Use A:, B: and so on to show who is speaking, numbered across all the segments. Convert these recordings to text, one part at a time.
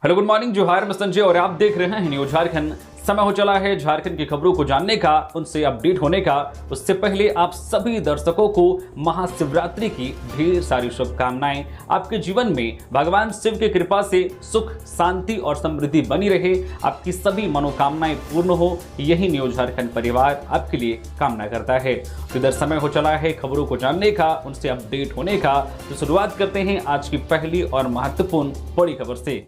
A: Hello good morning, जोहार, मैं संजय और आप देख रहे हैं न्यूज झारखंड। समय हो चला है झारखंड की खबरों को जानने का, उनसे अपडेट होने का। उससे पहले आप सभी दर्शकों को महाशिवरात्रि की ढेर सारी शुभकामनाएं। आपके जीवन में भगवान शिव की कृपा से सुख, शांति और समृद्धि बनी रहे, आपकी सभी मनोकामनाएं पूर्ण हो, यही न्यूज झारखंड परिवार आपके लिए कामना करता है। तो इधर समय हो चला है खबरों को जानने का, उनसे अपडेट होने का। तो शुरुआत करते हैं आज की पहली और महत्वपूर्ण बड़ी खबर से।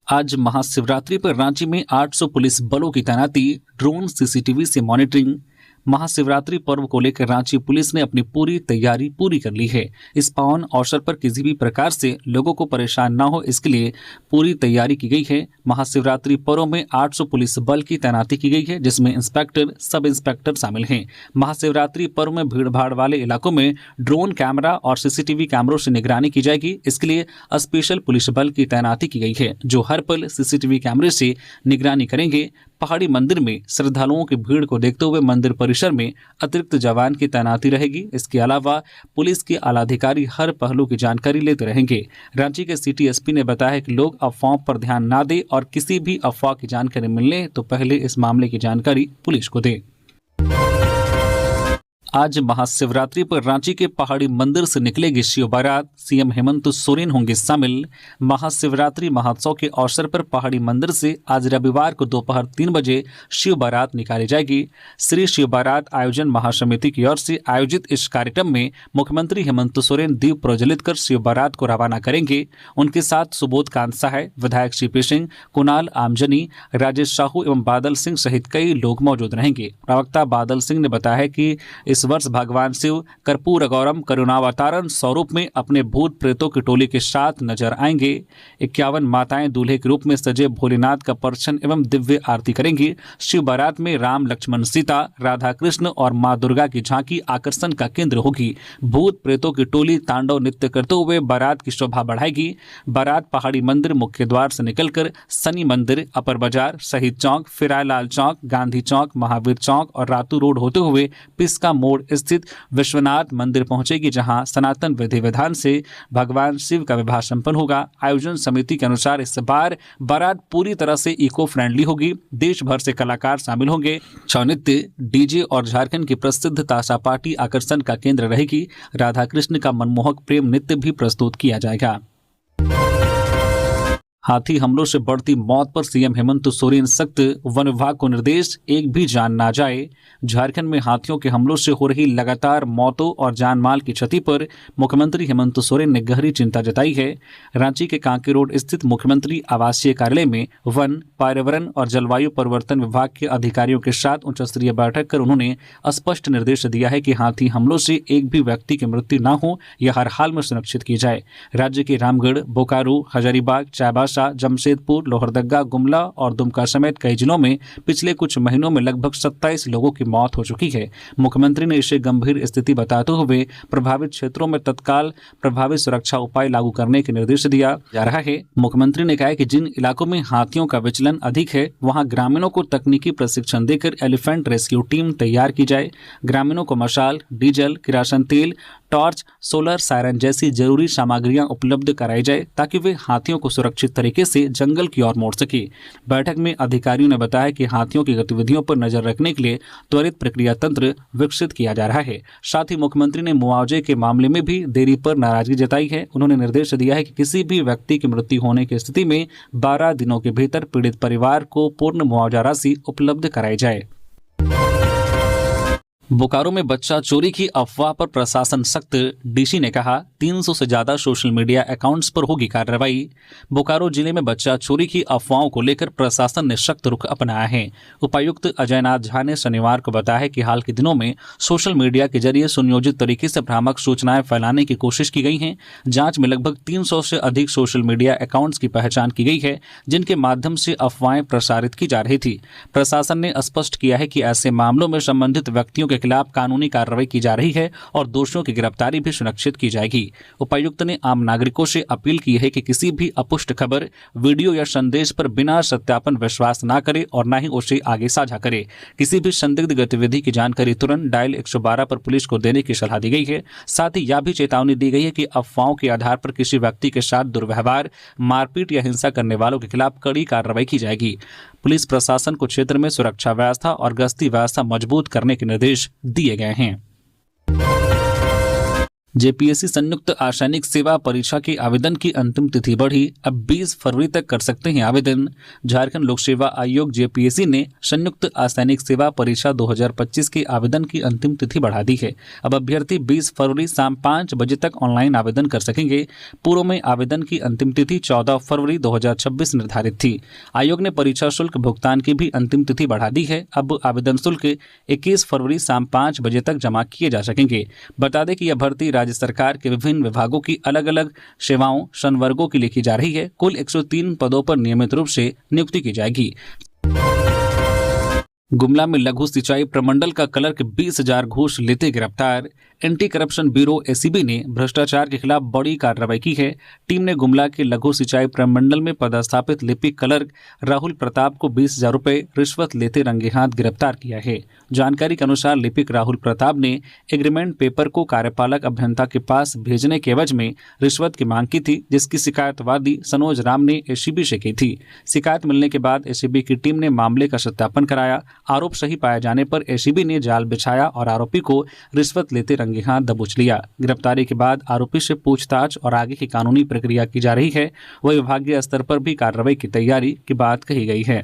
A: आज महाशिवरात्रि पर रांची में 800 पुलिस बलों की तैनाती, ड्रोन, सीसीटीवी से मॉनिटरिंग। महाशिवरात्रि पर्व को लेकर रांची पुलिस ने अपनी पूरी तैयारी पूरी कर ली है। इस पावन अवसर पर किसी भी प्रकार से लोगों को परेशान न हो, इसके लिए पूरी तैयारी की गई है। महाशिवरात्रि पर्व में 800 पुलिस बल की तैनाती की गई है, जिसमें इंस्पेक्टर, सब इंस्पेक्टर शामिल हैं। महाशिवरात्रि पर्व में भीड़भाड़ वाले इलाकों में ड्रोन कैमरा और सीसीटीवी कैमरों से निगरानी की जाएगी। इसके लिए स्पेशल पुलिस बल की तैनाती की गई है, जो हर पल सीसीटीवी कैमरे से निगरानी करेंगे। पहाड़ी मंदिर में श्रद्धालुओं की भीड़ को देखते हुए मंदिर परिसर में अतिरिक्त जवान की तैनाती रहेगी। इसके अलावा पुलिस के आलाधिकारी हर पहलू की जानकारी लेते रहेंगे। रांची के सिटी एसपी ने बताया कि लोग अफवाहों पर ध्यान न दें और किसी भी अफवाह की जानकारी मिलने तो पहले इस मामले की जानकारी पुलिस को दें। आज महाशिवरात्रि पर रांची के पहाड़ी मंदिर से निकलेगी शिव बारात, सीएम हेमंत सोरेन होंगे शामिल। महाशिवरात्रि महोत्सव के अवसर पर पहाड़ी मंदिर से आज रविवार को दोपहर 3 बजे शिव बारात निकाली जाएगी। श्री शिव बारात आयोजन महासमिति की ओर से आयोजित इस कार्यक्रम में मुख्यमंत्री हेमंत सोरेन दीप प्रज्वलित कर शिव बारात को रवाना करेंगे। उनके साथ सुबोध कांत सहाय, विधायक सीपी सिंह, कुणाल आमजनी, राजेश साहू एवं बादल सिंह सहित कई लोग मौजूद रहेंगे। प्रवक्ता बादल सिंह ने बताया कि इस वर्ष भगवान शिव कर्पूर गौरम करुणावतारण स्वरूप में अपने भूत प्रेतों की टोली के साथ नजर आएंगे। 51 माताएं दूल्हे के रूप में सजे भोलेनाथ का परछन एवं दिव्य आरती करेंगी। शिव बारात में राम, लक्ष्मण, सीता, राधा कृष्ण और मां दुर्गा की झांकी आकर्षण का केंद्र होगी। भूत प्रेतों की टोली तांडव नृत्य करते हुए बारात की शोभा बढ़ाएगी। बारात पहाड़ी मंदिर मुख्य द्वार से निकलकर शनि मंदिर, अपर बाजार, शहीद चौक, फिरायलाल चौक, गांधी चौक, महावीर चौक और रातू रोड होते हुए पिस्का मोड़ स्थित विश्वनाथ मंदिर पहुंचेगी, जहां सनातन विधि विधान से भगवान शिव का विवाह संपन्न होगा। आयोजन समिति के अनुसार इस बार बारात पूरी तरह से इको फ्रेंडली होगी। देश भर से कलाकार शामिल होंगे। छौ नृत्य, डीजे और झारखंड की प्रसिद्ध ताशा पार्टी आकर्षण का केंद्र रहेगी। राधा कृष्ण का मनमोहक प्रेम नृत्य भी प्रस्तुत किया जाएगा। हाथी हमलों से बढ़ती मौत पर सीएम हेमंत सोरेन सख्त, वन विभाग को निर्देश, एक भी जान ना जाए। झारखंड में हाथियों के हमलों से हो रही लगातार मौतों और जान माल की क्षति पर मुख्यमंत्री हेमंत सोरेन ने गहरी चिंता जताई है। रांची के कांके रोड स्थित मुख्यमंत्री आवासीय कार्यालय में वन, पर्यावरण और जलवायु परिवर्तन विभाग के अधिकारियों के साथ उच्च स्तरीय बैठक कर उन्होंने स्पष्ट निर्देश दिया है कि हाथी हमलों से एक भी व्यक्ति की मृत्यु न हो, यह हर हाल में सुनिश्चित की जाए। राज्य के रामगढ़, बोकारो, हजारीबाग, चाईबासा, जमशेदपुर, लोहरदगा, गुमला और दुमका समेत कई जिलों में पिछले कुछ महीनों में लगभग 27 लोगों की मौत हो चुकी है। मुख्यमंत्री ने इसे गंभीर स्थिति बताते हुए प्रभावित क्षेत्रों में तत्काल प्रभावी सुरक्षा उपाय लागू करने के निर्देश दिया जा रहा है। मुख्यमंत्री ने कहा कि जिन इलाकों में हाथियों का विचलन अधिक है, वहां ग्रामीणों को तकनीकी प्रशिक्षण देकर एलिफेंट रेस्क्यू टीम तैयार की जाए। ग्रामीणों को मशाल, डीजल, किरासन तेल, टॉर्च, सोलर सायरन जैसी जरूरी सामग्रियां उपलब्ध कराई जाए, ताकि वे हाथियों को सुरक्षित तरीके से जंगल की ओर मोड़ सके। बैठक में अधिकारियों ने बताया कि हाथियों की गतिविधियों पर नजर रखने के लिए त्वरित प्रक्रिया तंत्र विकसित किया जा रहा है। साथ ही मुख्यमंत्री ने मुआवजे के मामले में भी देरी पर नाराजगी जताई है। उन्होंने निर्देश दिया है कि किसी भी व्यक्ति की मृत्यु होने की स्थिति में 12 दिनों के भीतर पीड़ित परिवार को पूर्ण मुआवजा राशि उपलब्ध कराई जाए। बोकारो में बच्चा चोरी की अफवाह पर प्रशासन सख्त, डीसी ने कहा 300 से ज्यादा सोशल मीडिया अकाउंट्स पर होगी कार्रवाई। बोकारो जिले में बच्चा चोरी की अफवाहों को लेकर प्रशासन ने सख्त रुख अपनाया है। उपायुक्त अजयनाथ झा ने शनिवार को बताया कि हाल के दिनों में सोशल मीडिया के जरिए सुनियोजित तरीके से भ्रामक सूचनाएं फैलाने की कोशिश की गई है। जांच में लगभग 300 से अधिक सोशल मीडिया अकाउंट्स की पहचान की गई है, जिनके माध्यम से अफवाहें प्रसारित की जा रही थी। प्रशासन ने स्पष्ट किया है कि ऐसे मामलों में संबंधित व्यक्तियों के खिलाफ कानूनी कार्रवाई की जा रही है और दोषियों की गिरफ्तारी भी सुनिश्चित की जाएगी। उपायुक्त ने आम नागरिकों से अपील की है कि किसी भी अपुष्ट खबर, वीडियो या संदेश पर बिना सत्यापन विश्वास न करे और न ही उसे आगे साझा करे। किसी भी संदिग्ध गतिविधि की जानकारी तुरंत डायल 112 पर पुलिस को देने की सलाह दी गई है। साथ ही यह भी चेतावनी दी गई है कि अफवाहों के आधार पर किसी व्यक्ति के साथ दुर्व्यवहार, मारपीट या हिंसा करने वालों के खिलाफ कड़ी कार्रवाई की जाएगी। पुलिस प्रशासन को क्षेत्र में सुरक्षा व्यवस्था और गश्ती व्यवस्था मजबूत करने के निर्देश दिए गए हैं। जेपीएससी संयुक्त आसैनिक सेवा परीक्षा के आवेदन की अंतिम तिथि बढ़ी, अब 20 फरवरी तक कर सकते हैं आवेदन। झारखंड लोक सेवा आयोग जेपीएससी ने संयुक्त आसैनिक सेवा परीक्षा 2025 के आवेदन की अंतिम तिथि बढ़ा दी है। अब अभ्यर्थी 20 फरवरी शाम 5 बजे तक ऑनलाइन आवेदन कर सकेंगे। पूर्व में आवेदन की अंतिम तिथि 14 फरवरी 2026 निर्धारित थी। आयोग ने परीक्षा शुल्क भुगतान की भी अंतिम तिथि बढ़ा दी है। अब आवेदन शुल्क 21 फरवरी शाम 5 बजे तक जमा किए जा सकेंगे। बता दें कि यह भर्ती राज्य सरकार के विभिन्न विभागों की अलग अलग सेवाओं संवर्गों की लिखी जा रही है। कुल 103 पदों पर नियमित रूप से नियुक्ति की जाएगी। गुमला में लघु सिंचाई प्रमंडल का क्लर्क 20,000 घूस लेते गिरफ्तार। एंटी करप्शन ब्यूरो एसीबी ने भ्रष्टाचार के खिलाफ बड़ी कार्रवाई की है। टीम ने गुमला के लघु सिंचाई प्रमंडल में पदस्थापित लिपिक क्लर्क राहुल प्रताप को 20,000 रुपये रिश्वत लेते रंगे हाथ गिरफ्तार किया है। जानकारी के अनुसार लिपिक राहुल प्रताप ने एग्रीमेंट पेपर को कार्यपालक अभियंता के पास भेजने के एवज में रिश्वत की मांग की थी, जिसकी शिकायत वादी सनोज राम ने एसीबी से की थी। शिकायत मिलने के बाद एसीबी की टीम ने मामले का सत्यापन कराया। आरोप सही पाए जाने पर एसीबी ने जाल बिछाया और आरोपी को रिश्वत लेते रंगे हाथ दबोच लिया। गिरफ्तारी के बाद आरोपी से पूछताछ और आगे की कानूनी प्रक्रिया की जा रही है। वह विभागीय स्तर पर भी कार्रवाई की तैयारी की बात कही गई है।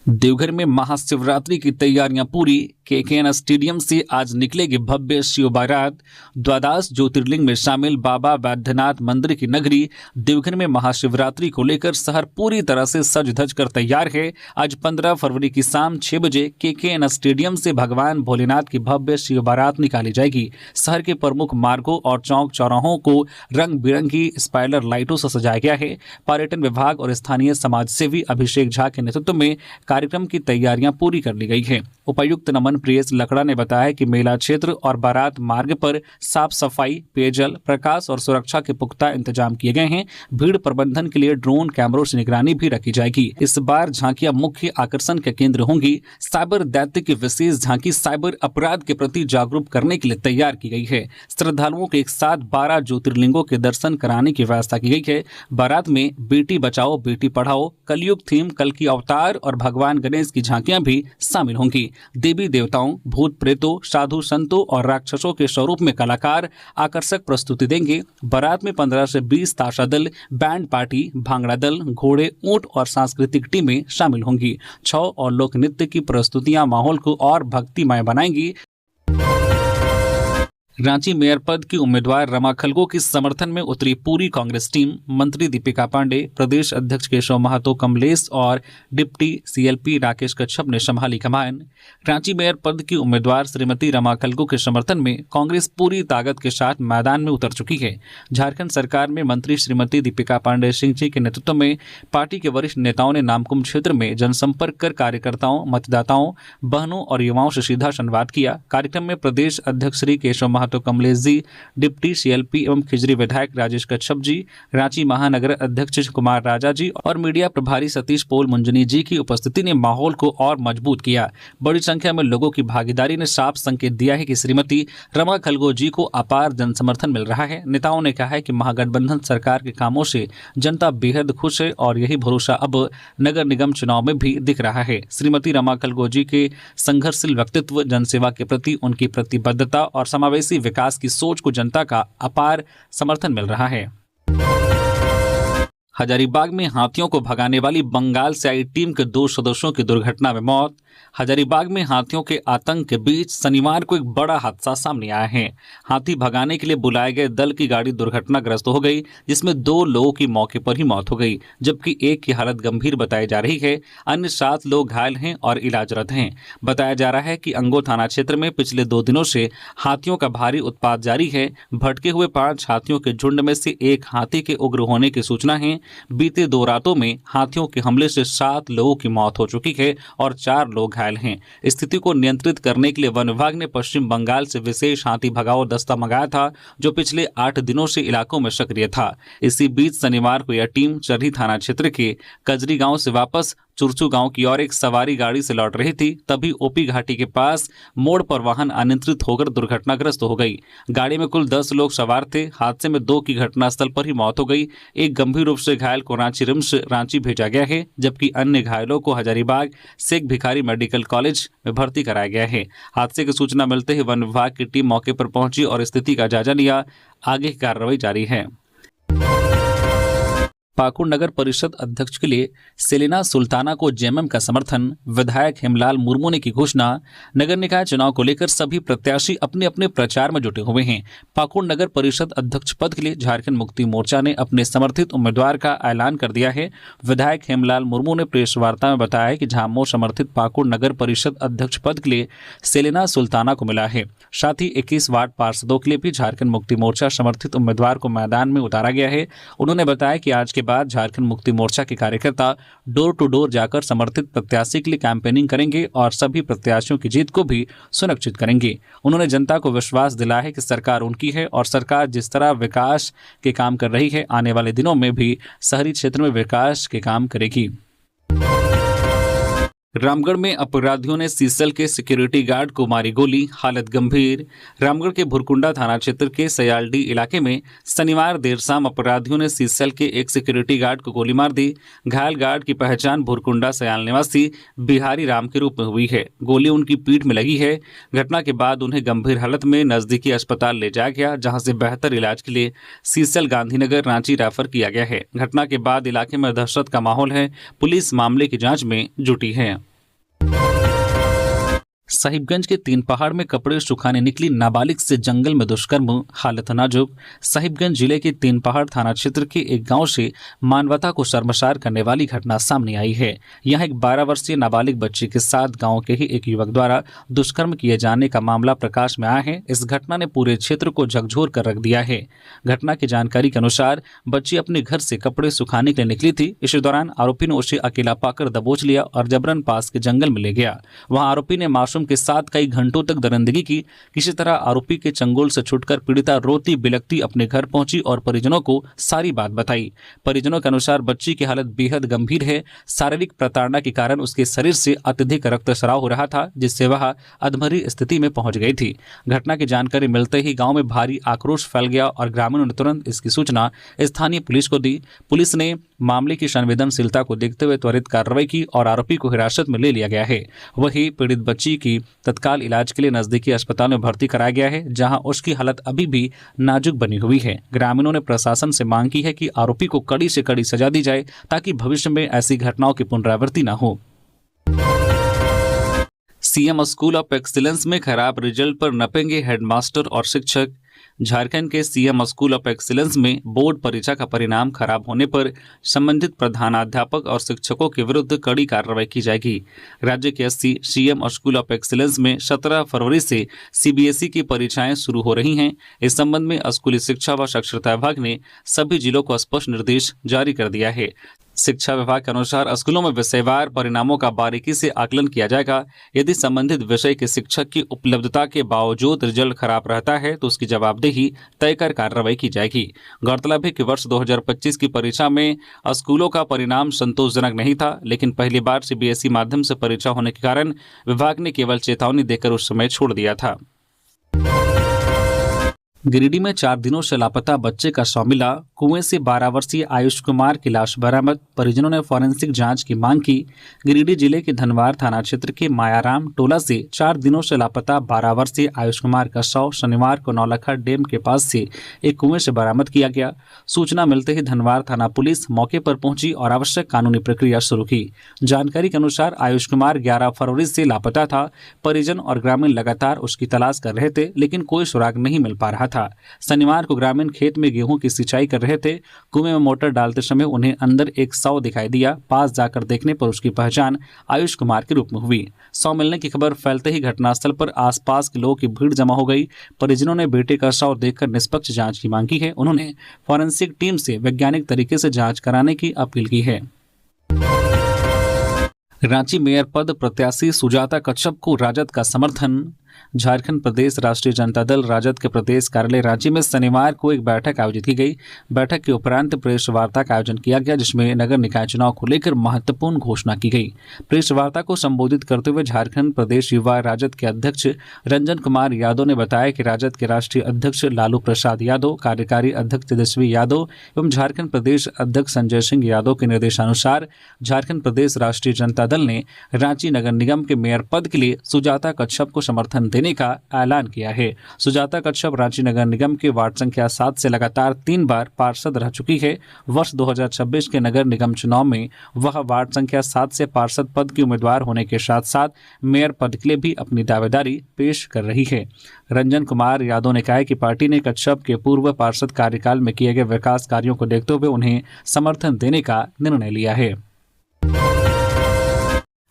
A: देवघर में महाशिवरात्रि की तैयारियां पूरी। केकेएन स्टेडियम से आज निकलेगी भव्य शिव बारात। द्वादश ज्योतिर्लिंग में शामिल बाबा बैद्यनाथ मंदिर की नगरी देवघर में महाशिवरात्रि को लेकर शहर पूरी तरह से सज धज कर तैयार है। आज 15 फरवरी की शाम 6 बजे केकेएन स्टेडियम से भगवान भोलेनाथ की भव्य शिव बारात निकाली जाएगी। शहर के प्रमुख मार्गों और चौक चौराहों को रंग बिरंगी स्पाइलर लाइटों से सजाया गया है। पर्यटन विभाग और स्थानीय समाज सेवी अभिषेक झा के नेतृत्व में कार्यक्रम की तैयारियां पूरी कर ली गई है। उपायुक्त नमन प्रियेश लकड़ा ने बताया कि मेला क्षेत्र और बारात मार्ग पर साफ सफाई, पेयजल, प्रकाश और सुरक्षा के पुख्ता इंतजाम किए गए हैं। भीड़ प्रबंधन के लिए ड्रोन कैमरों से निगरानी भी रखी जाएगी। इस बार झांकियां मुख्य आकर्षण के केंद्र होंगी। साइबर दैत्य की विशेष झांकी साइबर अपराध के प्रति जागरूक करने के लिए तैयार की गई है। श्रद्धालुओं के एक साथ 12 ज्योतिर्लिंगों के दर्शन कराने की व्यवस्था की गई है। बारात में बेटी बचाओ बेटी पढ़ाओ, कलयुग थीम, कल की अवतार और भगवान गणेश की झांकियां भी शामिल होंगी। देवी देवताओं, भूत प्रेतों, साधु संतों और राक्षसों के स्वरूप में कलाकार आकर्षक प्रस्तुति देंगे। बारात में 15 से 20 ताशा दल, बैंड पार्टी, भांगड़ा दल, घोड़े, ऊंट और सांस्कृतिक टीमें शामिल होंगी। छौ और लोक नृत्य की प्रस्तुतियां माहौल को और भक्तिमय बनाएंगी। रांची मेयर पद की उम्मीदवार रमा खलगो के समर्थन में उतरी पूरी कांग्रेस टीम। मंत्री दीपिका पांडे, प्रदेश अध्यक्ष केशव महतो कमलेश और डिप्टी सीएलपी राकेश कच्छप ने संभाली कमान। रांची मेयर पद की उम्मीदवार श्रीमती रमा खलगो के समर्थन में कांग्रेस पूरी ताकत के साथ मैदान में उतर चुकी है। झारखंड सरकार में मंत्री श्रीमती दीपिका पांडे सिंह जी के नेतृत्व में पार्टी के वरिष्ठ नेताओं ने नामकुम क्षेत्र में जनसंपर्क कर कार्यकर्ताओं, मतदाताओं, बहनों और युवाओं से सीधा संवाद किया। कार्यक्रम में प्रदेश अध्यक्ष श्री केशव तो कमलेश जी, डिप्टी सीएलपी एवं खिजरी विधायक राजेश कच्छप जी, रांची महानगर अध्यक्ष कुमार राजा जी और मीडिया प्रभारी सतीश पोल मुंजनी जी की उपस्थिति ने माहौल को और मजबूत किया। बड़ी संख्या में लोगों की भागीदारी ने साफ संकेत दिया है कि श्रीमती रमा खलगो जी को अपार जनसमर्थन मिल रहा है। नेताओं ने कहा है कि महागठबंधन सरकार के कामों से जनता बेहद खुश है और यही भरोसा अब नगर निगम चुनाव में भी दिख रहा है। श्रीमती रमा खलगो जी के संघर्षशील व्यक्तित्व, जनसेवा के प्रति उनकी प्रतिबद्धता और समावेशी विकास की सोच को जनता का अपार समर्थन मिल रहा है। हजारीबाग में हाथियों को भगाने वाली बंगाल से आई टीम के 2 सदस्यों की दुर्घटना में मौत। हजारीबाग में हाथियों के आतंक के बीच शनिवार को एक बड़ा हादसा सामने आया है। हाथी भगाने के लिए बुलाए गए दल की गाड़ी दुर्घटनाग्रस्त हो गई, जिसमें 2 लोगों की मौके पर ही मौत हो गई, जबकि एक की हालत गंभीर बताई जा रही है। अन्य 7 लोग घायल हैं और इलाजरत हैं। बताया जा रहा है कि अंगो थाना क्षेत्र में पिछले 2 दिनों से हाथियों का भारी उत्पात जारी है। भटके हुए 5 हाथियों के झुंड में से एक हाथी के उग्र होने की सूचना है। बीते 2 रातों में हाथियों के हमले से 7 लोगों की मौत हो चुकी है और 4 लोग घायल हैं। स्थिति को नियंत्रित करने के लिए वन विभाग ने पश्चिम बंगाल से विशेष हाथी भगाओ दस्ता मंगाया था, जो पिछले 8 दिनों से इलाकों में सक्रिय था। इसी बीच शनिवार को यह टीम चरही थाना क्षेत्र के कजरी गांव से वापस चुरचू गांव की ओर एक सवारी गाड़ी से लौट रही थी, तभी ओपी घाटी के पास मोड़ पर वाहन अनियंत्रित होकर दुर्घटनाग्रस्त हो गई। गाड़ी में कुल 10 लोग सवार थे। हादसे में 2 की घटनास्थल पर ही मौत हो गई। एक गंभीर रूप से घायल को रांची रिम्स रांची भेजा गया है, जबकि अन्य घायलों को हजारीबाग शेख भिखारी मेडिकल कॉलेज में भर्ती कराया गया है। हादसे की सूचना मिलते ही वन विभाग की टीम मौके पर पहुंची और स्थिति का जायजा लिया। आगे की कार्रवाई जारी है। पाकुड़ नगर परिषद अध्यक्ष के लिए सेलिना सुल्ताना को जेएमएम का समर्थन, विधायक हेमलाल मुर्मू ने की घोषणा। नगर निकाय चुनाव को लेकर सभी प्रत्याशी अपने अपने प्रचार में जुटे हुए हैं। पाकुड़ नगर परिषद अध्यक्ष पद के लिए झारखंड मुक्ति मोर्चा ने अपने समर्थित उम्मीदवार का ऐलान कर दिया है। विधायक हेमलाल मुर्मू ने प्रेस वार्ता में बताया कि झाममो समर्थित पाकुड़ नगर परिषद अध्यक्ष पद के लिए सेलिना सुल्ताना को मिला है। साथ ही 21 वार्ड पार्षदों के लिए भी झारखंड मुक्ति मोर्चा समर्थित उम्मीदवार को मैदान में उतारा गया है। उन्होंने बताया कि आज के बाद झारखंड मुक्ति मोर्चा के कार्यकर्ता डोर टू डोर जाकर समर्थित प्रत्याशी के लिए कैंपेनिंग करेंगे और सभी प्रत्याशियों की जीत को भी सुनिश्चित करेंगे। उन्होंने जनता को विश्वास दिलाया है कि सरकार उनकी है और सरकार जिस तरह विकास के काम कर रही है, आने वाले दिनों में भी शहरी क्षेत्र में विकास के काम करेगी। रामगढ़ में अपराधियों ने सीसल के सिक्योरिटी गार्ड को मारी गोली, हालत गंभीर। रामगढ़ के भुरकुंडा थाना क्षेत्र के सयालडी इलाके में शनिवार देर शाम अपराधियों ने सीसल के एक सिक्योरिटी गार्ड को गोली मार दी। घायल गार्ड की पहचान भुरकुंडा सयाल निवासी बिहारी राम के रूप में हुई है। गोली उनकी पीठ में लगी है। घटना के बाद उन्हें गंभीर हालत में नजदीकी अस्पताल ले जाया गया, जहां से बेहतर इलाज के लिए सीसल गांधीनगर रांची रेफर किया गया है। घटना के बाद इलाके में दहशत का माहौल है। पुलिस मामले की जांच में जुटी है। साहिबगंज के 3 पहाड़ में कपड़े सुखाने निकली नाबालिग से जंगल में दुष्कर्म, हालत नाजुक। साहिबगंज जिले के 3 पहाड़ थाना क्षेत्र के एक गांव से मानवता को शर्मसार करने वाली घटना सामने आई है। यहां एक 12 वर्षीय नाबालिग बच्ची के साथ गांव के ही एक युवक द्वारा दुष्कर्म किए जाने का मामला प्रकाश में आया है। इस घटना ने पूरे क्षेत्र को झकझोर कर रख दिया है। घटना की जानकारी के अनुसार बच्ची अपने घर से कपड़े सुखाने के लिए निकली थी। इस दौरान आरोपी ने उसे अकेला पाकर दबोच लिया और जबरन पास के जंगल में ले गया। वहां आरोपी ने मासूम के साथ कई घंटों तक दरिंदगी की। किसी तरह आरोपी के चंगुल से छूटकर पीड़िता रोती बिलखती अपने घर पहुंची और परिजनों को सारी बात बताई। परिजनों के अनुसार बच्ची की हालत बेहद गंभीर है। शारीरिक प्रताड़ना के कारण उसके शरीर से अत्यधिक रक्तस्राव हो रहा था, जिससे वह अधमरी स्थिति में पहुंच गई थी। घटना की जानकारी मिलते ही गांव में भारी आक्रोश फैल गया और ग्रामीणों ने तुरंत इसकी सूचना स्थानीय पुलिस को दी। पुलिस ने मामले की संवेदनशीलता को देखते हुए त्वरित कार्रवाई की और आरोपी को हिरासत में ले लिया गया है। वहीं पीड़ित बच्ची की तत्काल इलाज के लिए नजदीकी अस्पताल में भर्ती कराया गया है, जहां उसकी हालत अभी भी नाजुक बनी हुई है। ग्रामीणों ने प्रशासन से मांग की है कि आरोपी को कड़ी से कड़ी सजा दी जाए, ताकि भविष्य में ऐसी घटनाओं की पुनरावृत्ति न हो। सीएम स्कूल ऑफ एक्सीलेंस में खराब रिजल्ट पर नपेंगे हेडमास्टर और शिक्षक। झारखंड के सीएम स्कूल ऑफ एक्सीलेंस में बोर्ड परीक्षा का परिणाम खराब होने पर संबंधित प्रधानाध्यापक और शिक्षकों के विरुद्ध कड़ी कार्रवाई की जाएगी। राज्य के 80 सीएम स्कूल ऑफ एक्सीलेंस में 17 फरवरी से सीबीएसई की परीक्षाएं शुरू हो रही हैं। इस संबंध में स्कूली शिक्षा व साक्षरता विभाग ने सभी जिलों को स्पष्ट निर्देश जारी कर दिया है। शिक्षा विभाग के अनुसार स्कूलों में विषयवार परिणामों का बारीकी से आकलन किया जाएगा। यदि संबंधित विषय के शिक्षक की उपलब्धता के बावजूद रिजल्ट खराब रहता है तो उसकी जवाबदेही तय कर कार्रवाई की जाएगी। गौरतलब है कि वर्ष 2025 की परीक्षा में स्कूलों का परिणाम संतोषजनक नहीं था, लेकिन पहली बार सीबीएसई माध्यम से परीक्षा होने के कारण विभाग ने केवल चेतावनी देकर उस समय छोड़ दिया था। गिरिडीह में 4 दिनों से लापता बच्चे का शव मिला। कुएं से 12 वर्षीय आयुष कुमार की लाश बरामद। परिजनों ने फॉरेंसिक जांच की मांग की। गिरिडीह जिले के धनवार थाना क्षेत्र के मायाराम टोला से 4 दिनों से लापता 12 वर्षीय आयुष कुमार का शव शनिवार को नौलखा डैम के पास से एक कुएं से बरामद किया गया। सूचना मिलते ही धनवार थाना पुलिस मौके पर पहुंची और आवश्यक कानूनी प्रक्रिया शुरू की। जानकारी के अनुसार आयुष कुमार 11 फरवरी से लापता था। परिजन और ग्रामीण लगातार उसकी तलाश कर रहे थे, लेकिन कोई सुराग नहीं मिल पा रहा था। था। शनिवार को ग्रामीण खेत में गेहूं की सिंचाई कर रहे थे। कुएं में मोटर डालते समय उन्हें अंदर एक शव दिखाई दिया। पास जाकर देखने पर उसकी पहचान आयुष कुमार के रूप में हुई। शव मिलने की खबर फैलते ही घटनास्थल पर आसपास के लोगों की भीड़ जमा हो गई। परिजनों ने बेटे का शव देखकर निष्पक्ष जांच की मांग की है। उन्होंने फॉरेंसिक टीम से वैज्ञानिक तरीके से जांच कराने की अपील की है। रांची मेयर पद प्रत्याशी सुजाता कच्छप को राजद का समर्थन। झारखंड प्रदेश राष्ट्रीय जनता दल राजद के प्रदेश कार्यालय रांची में शनिवार को एक बैठक आयोजित की गई। बैठक के उपरांत प्रेस वार्ता का आयोजन किया गया, जिसमें नगर निकाय चुनाव को लेकर महत्वपूर्ण घोषणा की गई। प्रेस वार्ता को संबोधित करते हुए झारखंड प्रदेश युवा राजद के अध्यक्ष रंजन कुमार यादव ने बताया कि राजद के राष्ट्रीय अध्यक्ष लालू प्रसाद यादव, कार्यकारी अध्यक्ष तेजस्वी यादव एवं झारखंड प्रदेश अध्यक्ष संजय सिंह यादव के निर्देशानुसार झारखंड प्रदेश राष्ट्रीय जनता दल ने रांची नगर निगम के मेयर पद के लिए सुजाता कच्छप को समर्थन देने का ऐलान किया है। सुजाता कच्छप रांची नगर निगम के वार्ड संख्या 7 से लगातार 3 बार पार्षद रह चुकी है। वर्ष 2026 के नगर निगम चुनाव में वह वार्ड संख्या 7 से पार्षद पद की उम्मीदवार होने के साथ साथ मेयर पद के लिए भी अपनी दावेदारी पेश कर रही है। रंजन कुमार यादव ने कहा कि पार्टी ने कच्छप के पूर्व पार्षद कार्यकाल में किए गए विकास कार्यों को देखते हुए उन्हें समर्थन देने का निर्णय लिया है।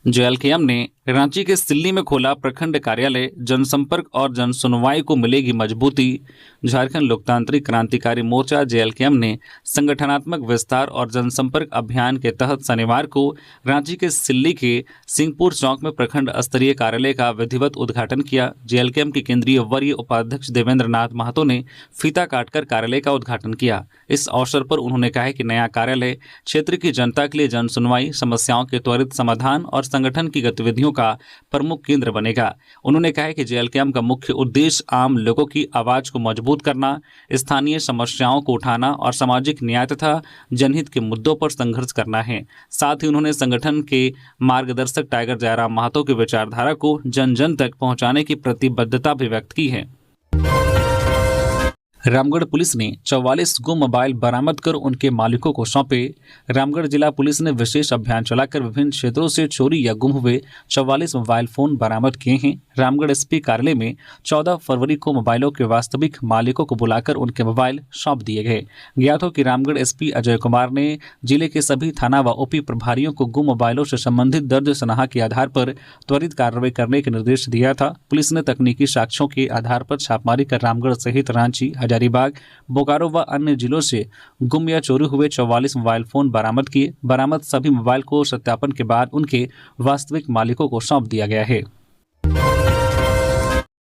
A: जेएलकेएम ने रांची के सिल्ली में खोला प्रखंड कार्यालय, जनसंपर्क और जनसुनवाई को मिलेगी मजबूती। झारखंड लोकतांत्रिक क्रांतिकारी मोर्चा जेएलकेएम ने संगठनात्मक विस्तार और जनसंपर्क अभियान के तहत शनिवार को रांची के सिल्ली के सिंहपुर चौक में प्रखंड स्तरीय कार्यालय का विधिवत उद्घाटन किया। जेएलकेएम के केंद्रीय वरीय उपाध्यक्ष देवेंद्र नाथ महतो ने फीता काटकर कार्यालय का उद्घाटन किया। इस अवसर पर उन्होंने कहा कि नया कार्यालय क्षेत्र की जनता के लिए जनसुनवाई, समस्याओं के त्वरित समाधान और संगठन की गतिविधियों का प्रमुख केंद्र बनेगा। उन्होंने कहा कि जेएलकेएम का मुख्य उद्देश्य आम लोगों की आवाज को मजबूत करना, स्थानीय समस्याओं को उठाना और सामाजिक न्याय तथा जनहित के मुद्दों पर संघर्ष करना है। साथ ही उन्होंने संगठन के मार्गदर्शक टाइगर जयराम महतो की विचारधारा को जन जन तक पहुंचाने की प्रतिबद्धता भी व्यक्त की है। रामगढ़ पुलिस ने 44 गुम मोबाइल बरामद कर उनके मालिकों को सौंपे। रामगढ़ जिला पुलिस ने विशेष अभियान चलाकर विभिन्न क्षेत्रों से चोरी या गुम हुए 44 मोबाइल फोन बरामद किए हैं। रामगढ़ एसपी कार्यालय में 14 फरवरी को मोबाइलों के वास्तविक मालिकों को बुलाकर उनके मोबाइल सौंप दिए गए। ज्ञात हो कि रामगढ़ एसपी अजय कुमार ने जिले के सभी थाना व ओपी प्रभारियों को गुम मोबाइलों से संबंधित दर्ज सनहा के आधार पर त्वरित कार्रवाई करने के निर्देश दिया था। पुलिस ने तकनीकी साक्ष्यों के आधार पर छापेमारी कर रामगढ़ सहित रांची, हजारीबाग, बोकारो व अन्य जिलों से गुम या चोरी हुए 44 मोबाइल फोन बरामद किए। बरामद सभी मोबाइल को सत्यापन के बाद उनके वास्तविक मालिकों को सौंप दिया गया है।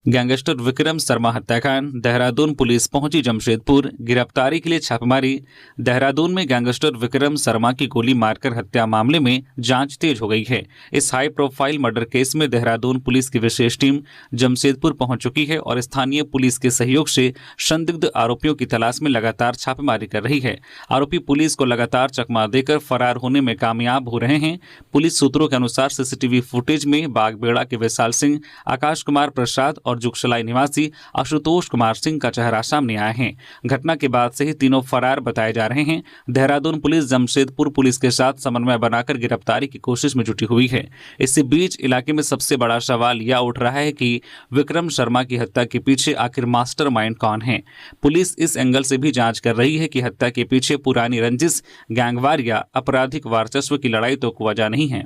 A: गैंगस्टर विक्रम शर्मा हत्याकांड, देहरादून पुलिस पहुंची जमशेदपुर, गिरफ्तारी के लिए छापेमारी। देहरादून में गैंगस्टर विक्रम शर्मा की गोली मारकर हत्या मामले में जांच तेज हो गई है। इस हाई प्रोफाइल मर्डर केस में देहरादून पुलिस की विशेष टीम जमशेदपुर पहुंच चुकी है और स्थानीय पुलिस के सहयोग से संदिग्ध आरोपियों की तलाश में लगातार छापेमारी कर रही है। आरोपी पुलिस को लगातार चकमा देकर फरार होने में कामयाब हो रहे हैं। पुलिस सूत्रों के अनुसार सीसीटीवी फुटेज में बागबेड़ा के विशाल सिंह, आकाश कुमार प्रसाद और जुगसलाई निवासी आशुतोष कुमार सिंह का चेहरा सामने आया है। घटना के बाद से ही तीनों फरार बताए जा रहे हैं। देहरादून पुलिस जमशेदपुर पुलिस के साथ समन्वय बनाकर गिरफ्तारी की कोशिश में जुटी हुई है। इसी बीच इलाके में सबसे बड़ा सवाल यह उठ रहा है कि विक्रम शर्मा की हत्या के पीछे आखिर मास्टरमाइंड कौन है। पुलिस इस एंगल से भी जांच कर रही है कि हत्या के पीछे पुरानी रंजिश, गैंगवार या आपराधिक वर्चस्व की लड़ाई तो वजह नहीं है।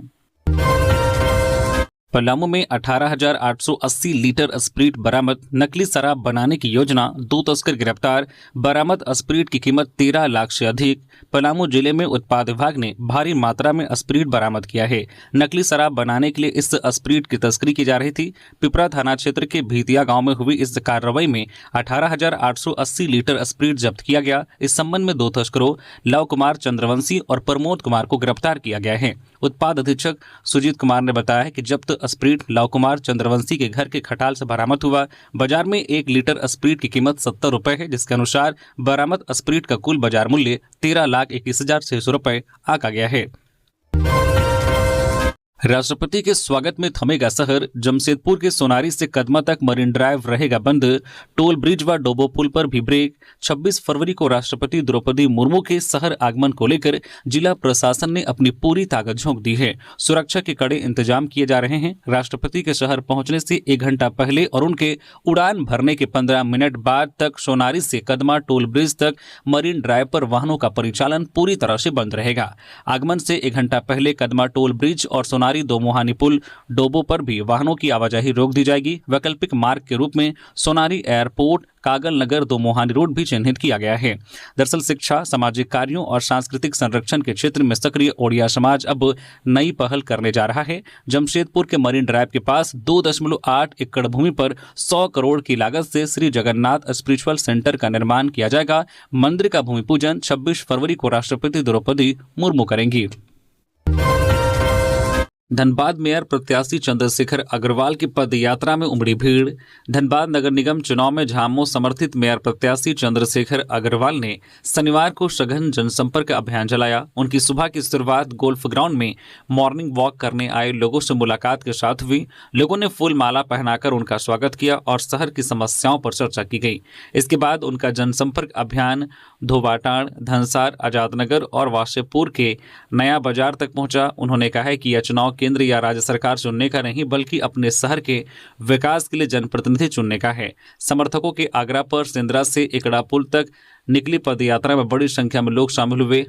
A: पलामू में 18,880 लीटर स्प्रीट बरामद, नकली शराब बनाने की योजना, 2 तस्कर गिरफ्तार। बरामद स्प्रीट की कीमत 13 लाख से अधिक। पलामू जिले में उत्पाद विभाग ने भारी मात्रा में स्प्रीट बरामद किया है। नकली शराब बनाने के लिए इस स्प्रीट की तस्करी की जा रही थी। पिपरा थाना क्षेत्र के भीतिया गांव में हुई इस कार्रवाई में 18,880 लीटर स्प्रीट जब्त किया गया। इस संबंध में 2 तस्करों लव कुमार चंद्रवंशी और प्रमोद कुमार को गिरफ्तार किया गया है। उत्पाद अधीक्षक सुजीत कुमार ने बताया कि जब्त स्प्रीट लव कुमार चंद्रवंशी के घर के खटाल से बरामद हुआ। बाजार में 1 लीटर स्प्रीट की कीमत 70 रुपए है, जिसके अनुसार बरामद स्प्रीट का कुल बाजार मूल्य 13,21,600 रुपए आंका गया है। राष्ट्रपति के स्वागत में थमेगा शहर। जमशेदपुर के सोनारी से कदमा तक मरीन ड्राइव रहेगा बंद। टोल ब्रिज व डोबो पुल पर भी ब्रेक। 26 फरवरी को राष्ट्रपति द्रौपदी मुर्मू के शहर आगमन को लेकर जिला प्रशासन ने अपनी पूरी ताकत झोंक दी है। सुरक्षा के कड़े इंतजाम किए जा रहे हैं। राष्ट्रपति के शहर पहुंचने से 1 घंटा पहले और उनके उड़ान भरने के 15 मिनट बाद तक सोनारी से कदमा टोल ब्रिज तक मरीन ड्राइव पर वाहनों का परिचालन पूरी तरह से बंद रहेगा। आगमन से 1 घंटा पहले कदमा टोल ब्रिज और सोनारी दो मोहानी पुल डोबो पर भी वाहनों की आवाजाही रोक दी जाएगी। वैकल्पिक मार्ग के रूप में सोनारी एयरपोर्ट, कागल नगर, दो मोहानी रोड भी चिन्हित किया गया है। दरअसल शिक्षा, सामाजिक कार्यों और सांस्कृतिक संरक्षण के क्षेत्र में सक्रिय ओडिया समाज अब नई पहल करने जा रहा है। जमशेदपुर के मरीन ड्राइव के पास 2.8 एकड़ भूमि पर 100 करोड़ की लागत से श्री जगन्नाथ स्पिरिचुअल सेंटर का निर्माण किया जाएगा। मंदिर का भूमि पूजन 26 फरवरी को राष्ट्रपति द्रौपदी मुर्मू करेंगी। धनबाद मेयर प्रत्याशी चंद्रशेखर अग्रवाल की पद यात्रा में उमड़ी भीड़। धनबाद नगर निगम चुनाव में झामो समर्थित मेयर प्रत्याशी चंद्रशेखर अग्रवाल ने शनिवार को सघन जनसंपर्क अभियान चलाया। उनकी सुबह की शुरुआत गोल्फ ग्राउंड में मॉर्निंग वॉक करने आए लोगों से मुलाकात के साथ हुई। लोगों ने फूल माला पहनाकर उनका स्वागत किया और शहर की समस्याओं पर चर्चा की गई। इसके बाद उनका जनसंपर्क अभियान धोबाटाण, धनसार, आजादनगर और वासेपुर के नया बाजार तक पहुंचा। उन्होंने कहा है कि यह चुनाव केंद्र या राज्य सरकार चुनने का नहीं बल्कि अपने शहर के विकास के लिए जनप्रतिनिधि चुनने का है। समर्थकों के आग्रह पर सिंदरा से एकड़ा पुल तक निकली पदयात्रा में बड़ी संख्या में लोग शामिल हुए।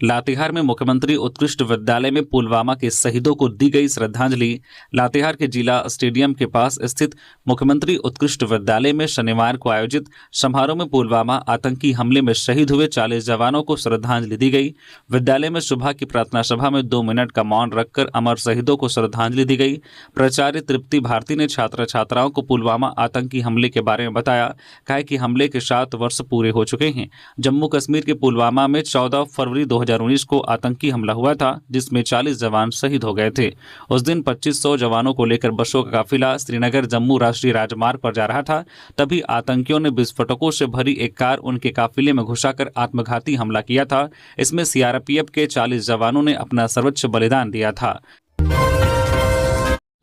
A: लातेहार में मुख्यमंत्री उत्कृष्ट विद्यालय में पुलवामा के शहीदों को दी गई श्रद्धांजलि। लातेहार के जिला स्टेडियम के पास स्थित मुख्यमंत्री उत्कृष्ट विद्यालय में शनिवार को आयोजित समारोह में पुलवामा आतंकी हमले में शहीद हुए 40 जवानों को श्रद्धांजलि दी गई। विद्यालय में सुबह की प्रार्थना सभा में 2 मिनट का मौन रखकर अमर शहीदों को श्रद्धांजलि दी गई। प्राचार्य तृप्ति भारती ने छात्र छात्राओं को पुलवामा आतंकी हमले के बारे में बताया। कहा कि हमले के 7 वर्ष पूरे हो चुके हैं। जम्मू कश्मीर के पुलवामा में 14 फरवरी 2019 को आतंकी हमला हुआ था जिसमें 40 जवान शहीद हो गए थे। उस दिन 2500 जवानों को लेकर बसों का काफिला श्रीनगर जम्मू राष्ट्रीय राजमार्ग पर जा रहा था। तभी आतंकियों ने विस्फोटकों से भरी एक कार उनके काफिले में घुसाकर आत्मघाती हमला किया था। इसमें सीआरपीएफ के 40 जवानों ने अपना सर्वोच्च बलिदान दिया था।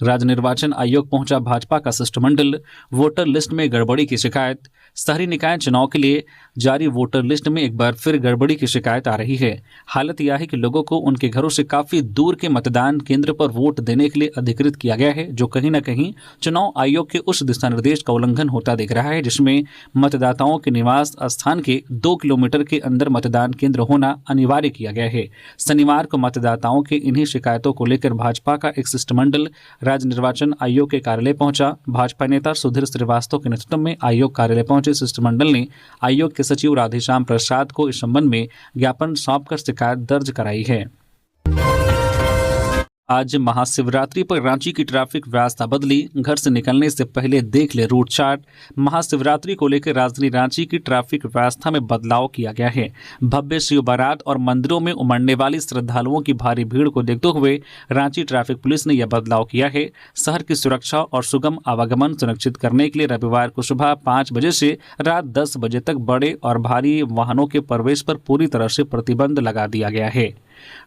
A: राज्य निर्वाचन आयोग पहुंचा भाजपा का शिष्टमंडल। वोटर लिस्ट में गड़बड़ी की शिकायत। शहरी निकाय चुनाव के लिए जारी वोटर लिस्ट में एक बार फिर गड़बड़ी की शिकायत आ रही है। हालत यह है कि लोगों को उनके घरों से काफी दूर के मतदान केंद्र पर वोट देने के लिए अधिकृत किया गया है, जो कहीं न कहीं चुनाव आयोग के उस दिशा निर्देश का उल्लंघन होता दिख रहा है जिसमें मतदाताओं के निवास स्थान के 2 किलोमीटर के अंदर मतदान केंद्र होना अनिवार्य किया गया है। शनिवार को मतदाताओं के इन्हीं शिकायतों को लेकर भाजपा का एक शिष्टमंडल राज्य निर्वाचन आयोग के कार्यालय पहुंचा। भाजपा नेता सुधीर श्रीवास्तव के नेतृत्व में आयोग कार्यालय पहुंचे शिष्टमंडल ने आयोग के सचिव राधेश्याम प्रसाद को इस संबंध में ज्ञापन सौंपकर शिकायत दर्ज कराई है। आज महाशिवरात्रि पर रांची की ट्रैफिक व्यवस्था बदली। घर से निकलने से पहले देख ले रूट चार्ट। महाशिवरात्रि को लेकर राजधानी रांची की ट्रैफिक व्यवस्था में बदलाव किया गया है। भव्य शिव बारात और मंदिरों में उमड़ने वाली श्रद्धालुओं की भारी भीड़ को देखते हुए रांची ट्रैफिक पुलिस ने यह बदलाव किया है। शहर की सुरक्षा और सुगम आवागमन सुनिश्चित करने के लिए रविवार को सुबह 5 बजे से रात 10 बजे तक बड़े और भारी वाहनों के प्रवेश पर पूरी तरह से प्रतिबंध लगा दिया गया है।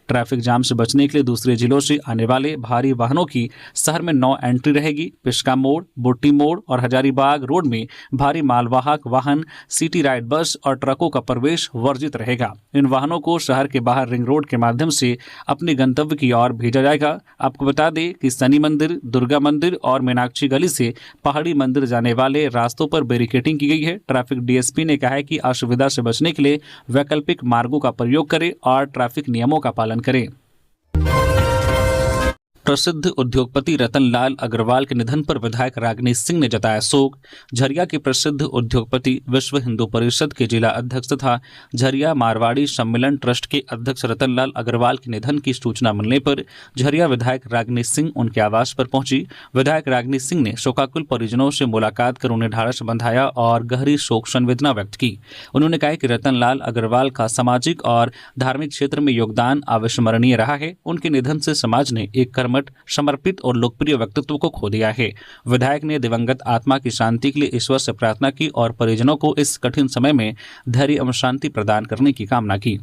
A: ट्रैफिक जाम से बचने के लिए दूसरे जिलों से आने वाले भारी वाहनों की शहर में 9 एंट्री रहेगी। पिस्का मोड़, बुट्टी मोड़ और हजारीबाग रोड में भारी मालवाहक वाहन, सिटी राइड बस और ट्रकों का प्रवेश वर्जित रहेगा। इन वाहनों को शहर के बाहर रिंग रोड के माध्यम से अपने गंतव्य की ओर भेजा जाएगा। आपको बता दें कि शनि मंदिर, दुर्गा मंदिर और मीनाक्षी गली से पहाड़ी मंदिर जाने वाले रास्तों पर बैरिकेडिंग की गई है। ट्रैफिक डीएसपी ने कहा है कि असुविधा से बचने के लिए वैकल्पिक मार्गों का प्रयोग करें और ट्रैफिक नियमों का पालन करें। प्रसिद्ध उद्योगपति रतन लाल अग्रवाल के निधन पर विधायक रागिनी सिंह ने जताया शोक। झरिया के प्रसिद्ध उद्योगपति, विश्व हिंदू परिषद के जिला अध्यक्ष तथा झरिया मारवाड़ी सम्मेलन ट्रस्ट के अध्यक्ष रतन लाल अग्रवाल के निधन की सूचना मिलने पर झरिया विधायक रागिनी सिंह उनके आवास पर पहुंची। विधायक रागिनी सिंह ने शोकाकुल परिजनों से मुलाकात कर उन्हें ढाढ़स बंधाया और गहरी शोक संवेदना व्यक्त की। उन्होंने कहा कि रतन लाल अग्रवाल का सामाजिक और धार्मिक क्षेत्र में योगदान अविस्मरणीय रहा है। उनके निधन से समाज ने एक कर्मठ, समर्पित और लोकप्रिय व्यक्तित्व को खो दिया है। विधायक ने दिवंगत आत्मा की शांति के लिए ईश्वर से प्रार्थना की और परिजनों को इस कठिन समय में धैर्य एवं शांति प्रदान करने की कामना की।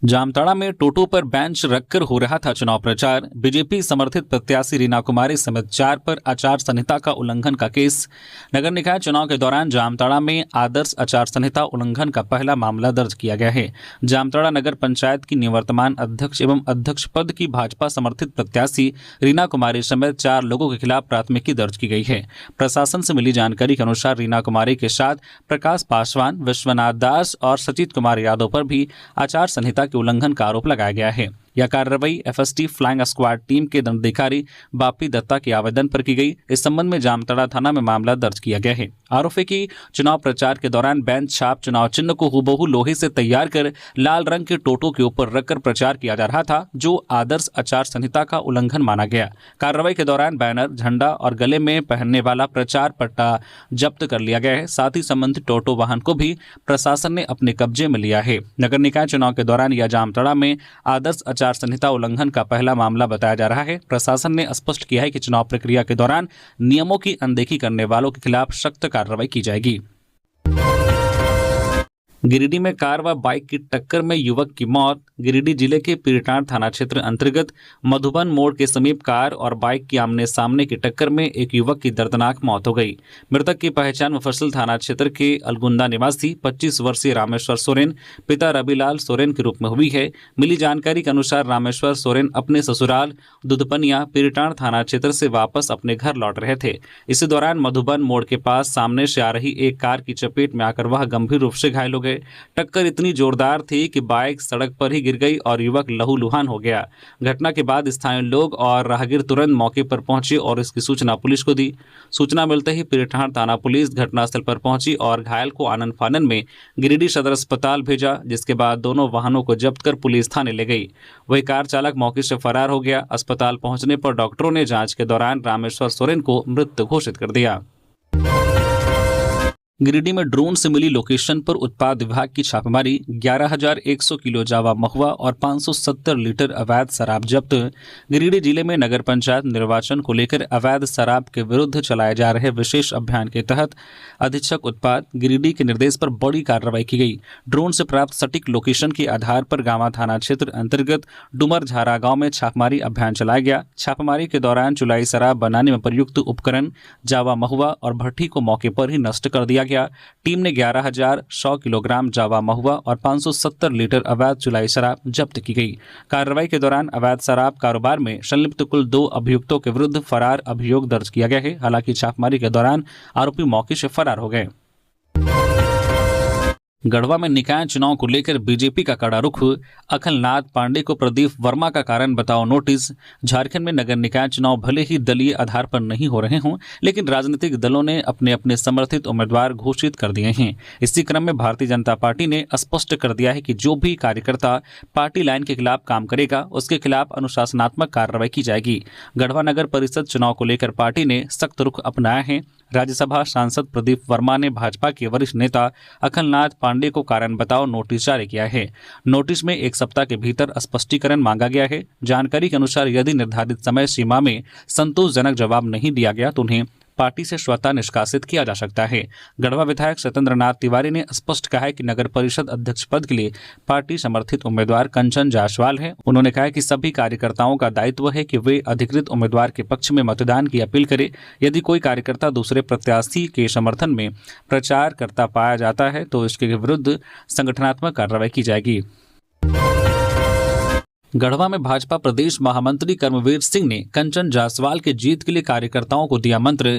A: जामताड़ा में टोटो पर बेंच रखकर हो रहा था चुनाव प्रचार। बीजेपी समर्थित प्रत्याशी रीना कुमारी समेत 4 पर आचार संहिता का उल्लंघन का केस। नगर निकाय चुनाव के दौरान जामताड़ा में आदर्श आचार संहिता उल्लंघन का पहला मामला दर्ज किया गया है। जामताड़ा नगर पंचायत की निवर्तमान अध्यक्ष एवं अध्यक्ष पद की भाजपा समर्थित प्रत्याशी रीना कुमारी समेत 4 लोगों के खिलाफ प्राथमिकी दर्ज की गई है। प्रशासन से मिली जानकारी के अनुसार रीना कुमारी के साथ प्रकाश पासवान, विश्वनाथ दास और सचित कुमार यादव पर भी आचार संहिता के उल्लंघन का आरोप लगाया गया है। यह कार्रवाई एफएसटी फ्लाइंग स्क्वाड टीम के दंडाधिकारी बापी दत्ता के आवेदन पर की गई। इस संबंध में जामताड़ा थाना में मामला दर्ज किया गया है। आरोप है कि चुनाव प्रचार के दौरान बेंच छाप चुनाव चिन्ह को हुबहू लोहे से तैयार कर लाल रंग के टोटो के ऊपर रखकर प्रचार किया जा रहा था, जो आदर्श आचार संहिता का उल्लंघन माना गया। कार्रवाई के दौरान बैनर, झंडा और गले में पहनने वाला प्रचार पट्टा जब्त कर लिया गया है। साथ ही संबंधित टोटो वाहन को भी प्रशासन ने अपने कब्जे में लिया है। नगर निकाय चुनाव के दौरान यह जामताड़ा में आदर्श आचार संहिता उल्लंघन का पहला मामला बताया जा रहा है। प्रशासन ने स्पष्ट किया है कि चुनाव प्रक्रिया के दौरान नियमों की अनदेखी करने वालों के खिलाफ सख्त कार्रवाई की जाएगी। गिरिडीह में कार व बाइक की टक्कर में युवक की मौत। गिरिडीह जिले के पीरटांड थाना क्षेत्र अंतर्गत मधुबन मोड़ के समीप कार और बाइक की आमने सामने की टक्कर में एक युवक की दर्दनाक मौत हो गई। मृतक की पहचान मुफस्सिल थाना क्षेत्र के अलगुंदा निवासी 25 वर्षीय रामेश्वर सोरेन पिता रविलाल सोरेन के रूप में हुई है। मिली जानकारी के अनुसार रामेश्वर सोरेन अपने ससुराल दुधपनिया पीरटांड थाना क्षेत्र से वापस अपने घर लौट रहे थे। इसी दौरान मधुबन मोड़ के पास सामने से आ रही एक कार की चपेट में आकर वह गंभीर रूप से घायल हो गए। टक्कर इतनी जोरदार थी कि बाइक सड़क पर ही गिर गई और युवक लहूलुहान हो गया। घटना के बाद स्थानीय लोग और राहगीर तुरंत मौके पर पहुंचे और इसकी सूचना पुलिस को दी। सूचना मिलते ही पीरटांड थाना पुलिस घटनास्थल पर पहुंची और घायल को आनन फानन में गिरिडीह सदर अस्पताल भेजा, जिसके बाद दोनों वाहनों को जब्त कर पुलिस थाने ले गई। वही कार चालक मौके से फरार हो गया। अस्पताल पहुंचने पर डॉक्टरों ने जांच के दौरान रामेश्वर सोरेन को मृत घोषित कर दिया। गिरिडीह में ड्रोन से मिली लोकेशन पर उत्पाद विभाग की छापेमारी। 11,100 किलो जावा महुआ और 570 लीटर अवैध शराब जब्त। गिरिडीह जिले में नगर पंचायत निर्वाचन को लेकर अवैध शराब के विरुद्ध चलाए जा रहे विशेष अभियान के तहत अधीक्षक उत्पाद गिरिडीह के निर्देश पर बड़ी कार्रवाई की गई। ड्रोन से प्राप्त सटीक लोकेशन के आधार पर गांवा थाना क्षेत्र अंतर्गत डुमर झारा गांव में छापेमारी अभियान चलाया गया। छापेमारी के दौरान चुलाई शराब बनाने में प्रयुक्त उपकरण जावा महुआ और भट्ठी को मौके पर ही नष्ट कर दिया गया। टीम ने 11,100 किलोग्राम जावा महुआ और 570 लीटर अवैध चुलाई शराब जब्त की गई। कार्रवाई के दौरान अवैध शराब कारोबार में संलिप्त कुल 2 अभियुक्तों के विरुद्ध फरार अभियोग दर्ज किया गया है। हालांकि छापेमारी के दौरान आरोपी मौके से फरार हो गए। गढ़वा में निकाय चुनाव को लेकर बीजेपी का कड़ा रुख। अखिलनाथ पांडे को प्रदीप वर्मा का कारण बताओ नोटिस। झारखंड में नगर निकाय चुनाव भले ही दलीय आधार पर नहीं हो रहे हों, लेकिन राजनीतिक दलों ने अपने अपने समर्थित उम्मीदवार घोषित कर दिए हैं। इसी क्रम में भारतीय जनता पार्टी ने स्पष्ट कर दिया है कि जो भी कार्यकर्ता पार्टी लाइन के खिलाफ काम करेगा, उसके खिलाफ अनुशासनात्मक कार्रवाई की जाएगी। गढ़वा नगर परिषद चुनाव को लेकर पार्टी ने सख्त रुख अपनाया है। राज्यसभा सांसद प्रदीप वर्मा ने भाजपा के वरिष्ठ नेता अखिलनाथ पांडे को कारण बताओ नोटिस जारी किया है। नोटिस में 1 सप्ताह के भीतर स्पष्टीकरण मांगा गया है। जानकारी के अनुसार यदि निर्धारित समय सीमा में संतोषजनक जवाब नहीं दिया गया तो उन्हें पार्टी से स्वतः निष्कासित किया जा सकता है। गढ़वा विधायक सत्येंद्र नाथ तिवारी ने स्पष्ट कहा है कि नगर परिषद अध्यक्ष पद के लिए पार्टी समर्थित उम्मीदवार कंचन जायसवाल है। उन्होंने कहा कि सभी कार्यकर्ताओं का दायित्व है कि वे अधिकृत उम्मीदवार के पक्ष में मतदान की अपील करें। यदि कोई कार्यकर्ता दूसरे प्रत्याशी के समर्थन में प्रचार करता पाया जाता है तो इसके विरुद्ध संगठनात्मक कार्रवाई की जाएगी। गढ़वा में भाजपा प्रदेश महामंत्री कर्मवीर सिंह ने कंचन जायसवाल के जीत के लिए कार्यकर्ताओं को दिया मंत्र।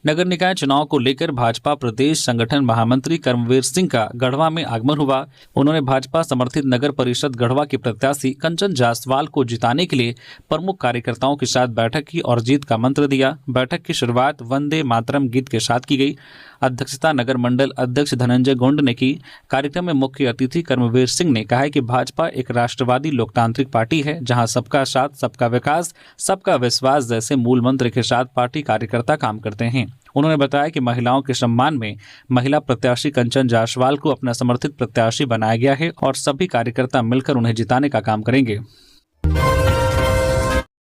A: नगर निकाय चुनाव को लेकर भाजपा प्रदेश संगठन महामंत्री कर्मवीर सिंह का गढ़वा में आगमन हुआ। उन्होंने भाजपा समर्थित नगर परिषद गढ़वा की प्रत्याशी कंचन जायसवाल को जिताने के लिए प्रमुख कार्यकर्ताओं के साथ बैठक की और जीत का मंत्र दिया। बैठक की शुरुआत वंदे मातरम गीत के साथ की गई। अध्यक्षता नगर मंडल अध्यक्ष धनंजय गोंड ने की। कार्यक्रम में मुख्य अतिथि कर्मवीर सिंह ने कहा कि भाजपा एक राष्ट्रवादी लोकतांत्रिक पार्टी है, जहां सबका साथ, सबका विकास, सबका विश्वास जैसे मूल मंत्र के साथ पार्टी कार्यकर्ता काम करते हैं। उन्होंने बताया कि महिलाओं के सम्मान में महिला प्रत्याशी कंचन जायसवाल को अपना समर्थित प्रत्याशी बनाया गया है और सभी कार्यकर्ता मिलकर उन्हें जिताने का काम करेंगे।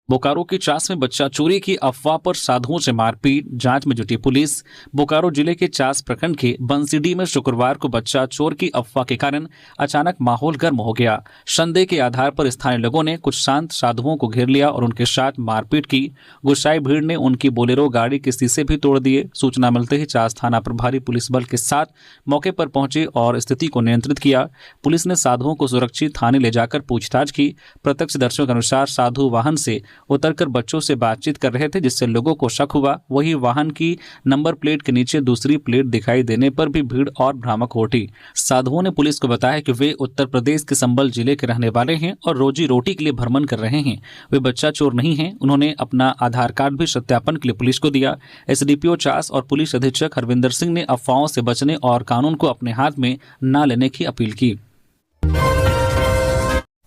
A: बोकारो की चास में बच्चा चोरी की अफवाह पर साधुओं से मारपीट, जांच में जुटी पुलिस। बोकारो जिले के चास प्रखंड के बंसीडी में शुक्रवार को बच्चा चोर की अफवाह के कारण अचानक माहौल गर्म हो गया। संदेह के आधार पर स्थानीय लोगों ने कुछ शांत साधुओं को घेर लिया और उनके साथ मारपीट की। गुस्साई भीड़ ने उनकी बोलेरो गाड़ी के शीशे भी तोड़ दिए। सूचना मिलते ही चास थाना प्रभारी पुलिस बल के साथ मौके पर पहुंचे और स्थिति को नियंत्रित किया। पुलिस ने साधुओं को सुरक्षित थाने ले जाकर पूछताछ की। प्रत्यक्षदर्शियों के अनुसार साधु वाहन से उतरकर बच्चों से बातचीत कर रहे थे, जिससे लोगों को शक हुआ। वही वाहन की नंबर प्लेट के नीचे दूसरी प्लेट दिखाई देने पर भी भीड़ और भ्रामक हो उठी। साधुओं ने पुलिस को बताया कि वे उत्तर प्रदेश के संबल जिले के रहने वाले हैं और रोजी रोटी के लिए भ्रमण कर रहे हैं। वे बच्चा चोर नहीं हैं। उन्होंने अपना आधार कार्ड भी सत्यापन के लिए पुलिस को दिया। एसडीपीओ चास और पुलिस अधीक्षक हरविंदर सिंह ने अफवाहों से बचने और कानून को अपने हाथ में न लेने की अपील की।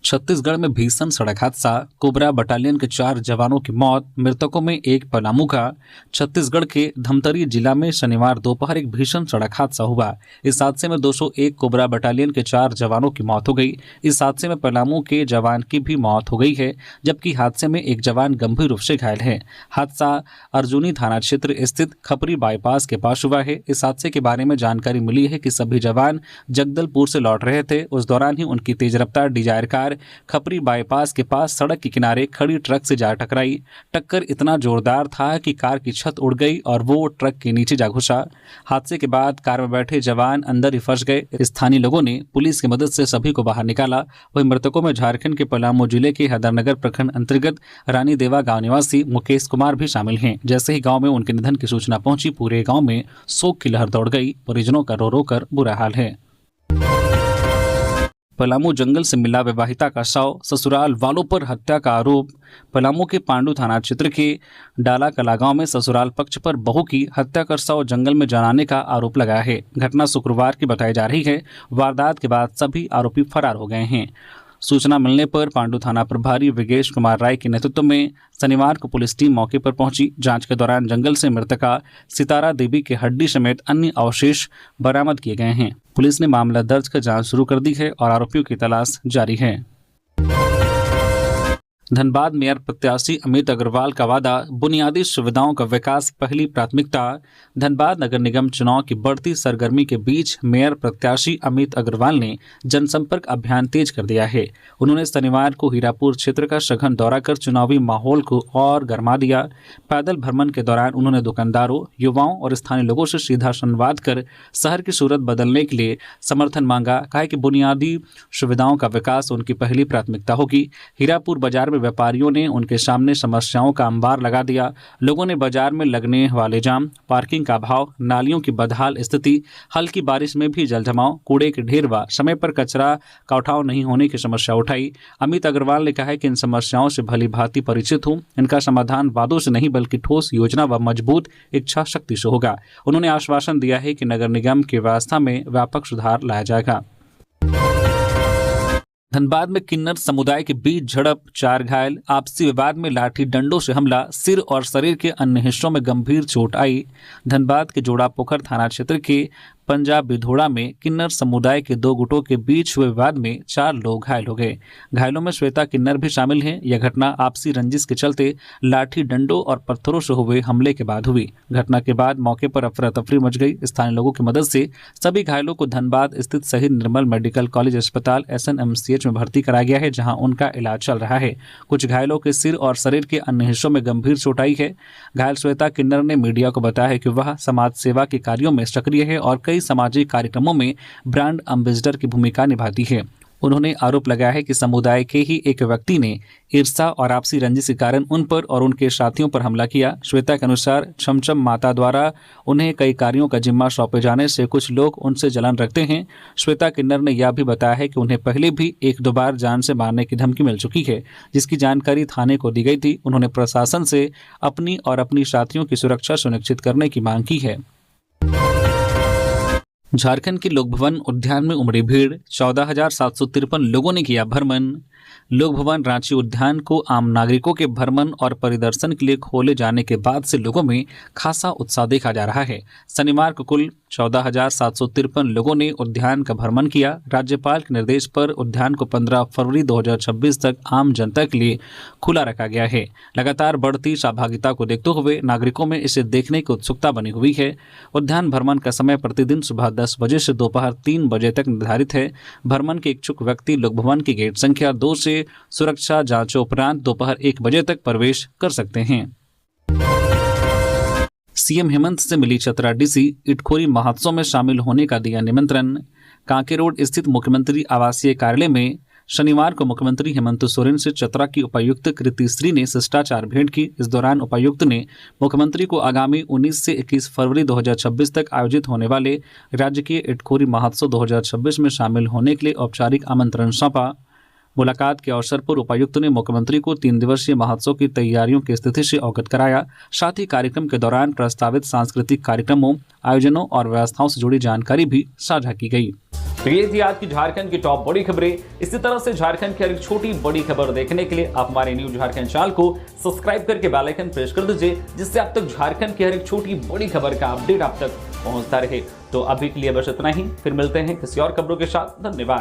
A: छत्तीसगढ़ में भीषण सड़क हादसा, कोबरा बटालियन के 4 जवानों की मौत, मृतकों में एक पलामू का। छत्तीसगढ़ के धमतरी जिला में शनिवार दोपहर एक भीषण सड़क हादसा हुआ। इस हादसे में 201 कोबरा बटालियन के 4 जवानों की मौत हो गई। इस हादसे में पलामू के जवान की भी मौत हो गई है, जबकि हादसे में एक जवान गंभीर रूप से घायल है। हादसा अर्जुनी थाना क्षेत्र स्थित खपरी बाईपास के पास हुआ है। इस हादसे के बारे में जानकारी मिली है कि सभी जवान जगदलपुर से लौट रहे थे। उस दौरान ही उनकी तेज रफ्तार डिजायर कार खपरी बाईपास के पास सड़क के किनारे खड़ी ट्रक से जा टकराई। टक्कर इतना जोरदार था कि कार की छत उड़ गई और वो ट्रक के नीचे जा घुसा। हादसे के बाद कार में बैठे जवान अंदर ही फंस गए। स्थानीय लोगों ने पुलिस की मदद से सभी को बाहर निकाला। वहीं मृतकों में झारखंड के पलामू जिले के हैदरनगर प्रखंड अंतर्गत रानी देवा गांव निवासी मुकेश कुमार भी शामिल हैं। जैसे ही गांव में उनके निधन की सूचना पहुंची, पूरे गांव में शोक की लहर दौड़ गई। परिजनों का रो रो कर बुरा हाल है। पलामू जंगल से मिला विवाहिता का शव, ससुराल वालों पर हत्या का आरोप। पलामू के पांडु थाना क्षेत्र के डाला कला गांव में ससुराल पक्ष पर बहू की हत्या कर शव जंगल में जलाने का आरोप लगाया है। घटना शुक्रवार की बताई जा रही है। वारदात के बाद सभी आरोपी फरार हो गए हैं। सूचना मिलने पर पांडु थाना प्रभारी विगेश कुमार राय के नेतृत्व में शनिवार को पुलिस टीम मौके पर पहुंची। जांच के दौरान जंगल से मृतका सितारा देवी के हड्डी समेत अन्य अवशेष बरामद किए गए हैं। पुलिस ने मामला दर्ज कर जांच शुरू कर दी है और आरोपियों की तलाश जारी है। धनबाद मेयर प्रत्याशी अमित अग्रवाल का वादा, बुनियादी सुविधाओं का विकास पहली प्राथमिकता। धनबाद नगर निगम चुनाव की बढ़ती सरगर्मी के बीच मेयर प्रत्याशी अमित अग्रवाल ने जनसंपर्क अभियान तेज कर दिया है। उन्होंने शनिवार को हीरापुर क्षेत्र का सघन दौरा कर चुनावी माहौल को और गर्मा दिया। पैदल भ्रमण के दौरान उन्होंने दुकानदारों, युवाओं और स्थानीय लोगों से सीधा संवाद कर शहर की सूरत बदलने के लिए समर्थन मांगा। कहा कि बुनियादी सुविधाओं का विकास उनकी पहली प्राथमिकता होगी। हीरापुर बाजार व्यापारियों ने उनके सामने समस्याओं का अंबार लगा दिया। लोगों ने बाजार में लगने वाले जाम, पार्किंग का अभाव, नालियों की बदहाल स्थिति, हल्की बारिश में भी जलजमाव, कूड़े के ढेर व समय पर कचरा का उठाव नहीं होने की समस्या उठाई। अमित अग्रवाल ने कहा कि इन समस्याओं से भली भांति परिचित हूं। इनका समाधान वादों से नहीं बल्कि ठोस योजना व मजबूत इच्छा शक्ति से होगा। उन्होंने आश्वासन दिया है कि नगर निगम की व्यवस्था में व्यापक सुधार लाया जाएगा। धनबाद में किन्नर समुदाय के बीच झड़प, 4 घायल। आपसी विवाद में लाठी डंडों से हमला, सिर और शरीर के अन्य हिस्सों में गंभीर चोट आई। धनबाद के जोड़ापोखर थाना क्षेत्र के पंजाब बिधोड़ा में किन्नर समुदाय के 2 गुटों के बीच हुए विवाद में 4 लोग घायल हो गए। घायलों में श्वेता किन्नर भी शामिल हैं। यह घटना आपसी रंजिश के चलते लाठी डंडों और पत्थरों से हुए हमले के बाद हुई। घटना के बाद मौके पर अफरा तफरी मच गई। स्थानीय लोगों की मदद से सभी घायलों को धनबाद स्थित शहीद निर्मल मेडिकल कॉलेज अस्पताल SNMCH में भर्ती कराया गया है, जहां उनका इलाज चल रहा है। कुछ घायलों के सिर और शरीर के अन्य हिस्सों में गंभीर चोट आई है। घायल श्वेता किन्नर ने मीडिया को बताया कि वह समाज सेवा के कार्यों में सक्रिय है और कई सामाजिक कार्यक्रमों में ब्रांड एम्बेसडर की भूमिका निभाती है। उन्होंने आरोप लगाया है कि समुदाय के ही एक व्यक्ति ने ईर्ष्या और आपसी रंजिश के कारण उन पर और उनके साथियों पर हमला किया। श्वेता के अनुसार छमछम माता द्वारा उन्हें कई कार्यों का जिम्मा सौंपे जाने से कुछ लोग उनसे जलन रखते हैं। श्वेता किन्नर ने यह भी बताया है कि उन्हें पहले भी 1-2 बार जान से मारने की धमकी मिल चुकी है, जिसकी जानकारी थाने को दी गई थी। उन्होंने प्रशासन से अपनी और अपनी साथियों की सुरक्षा सुनिश्चित करने की मांग की है। झारखंड के लोक भवन उद्यान में उमड़ी भीड़, 14,753 लोगों ने किया भ्रमण। लोक भवन रांची उद्यान को आम नागरिकों के भ्रमण और परिदर्शन के लिए खोले जाने के बाद से लोगों में खासा उत्साह देखा जा रहा है। शनिवार को कुल 14,753 लोगों ने उद्यान का भ्रमण किया। राज्यपाल के निर्देश पर उद्यान को 15 फरवरी 2026 तक आम जनता के लिए खुला रखा गया है। लगातार बढ़ती सहभागिता को देखते हुए नागरिकों में इसे देखने की उत्सुकता बनी हुई है। उद्यान भ्रमण का समय प्रतिदिन सुबह 10 बजे से दोपहर 3 बजे तक निर्धारित है। भ्रमण के इच्छुक व्यक्ति लोक भवन की गेट संख्या 2 से सुरक्षा जांचों उपरांत दोपहर 1 बजे तक प्रवेश कर सकते हैं। सीएम हेमंत से मिली चतरा डीसी, इटखोरी महोत्सव में शामिल होने का दिया निमंत्रण। कांके रोड स्थित मुख्यमंत्री आवासीय कार्यालय में शनिवार को मुख्यमंत्री हेमंत सोरेन से चतरा की उपायुक्त कृति श्री ने शिष्टाचार भेंट की। इस दौरान उपायुक्त ने मुख्यमंत्री को आगामी 19 से 21 फरवरी 2026 तक आयोजित होने वाले राज्य के इटखोरी महोत्सव 2026 में शामिल होने के लिए औपचारिक आमंत्रण सौंपा। मुलाकात के अवसर पर उपायुक्त ने मुख्यमंत्री को 3 दिवसीय महोत्सव की तैयारियों की स्थिति से अवगत कराया। साथ ही कार्यक्रम के दौरान प्रस्तावित सांस्कृतिक कार्यक्रमों, आयोजनों और व्यवस्थाओं से जुड़ी जानकारी भी साझा की गई।
B: तो ये थी आज की झारखंड की टॉप बड़ी खबरें। इसी तरह से झारखंड की हर एक छोटी बड़ी खबर देखने के लिए आप हमारे न्यूज झारखंड चैनल को सब्सक्राइब करके बेल आइकन प्रेस कर दीजिए, जिससे आप तक झारखंड की हर एक छोटी बड़ी खबर का अपडेट आप तक पहुंचता रहे। तो अभी के लिए बस इतना ही, फिर मिलते हैं किसी और खबरों के साथ। धन्यवाद।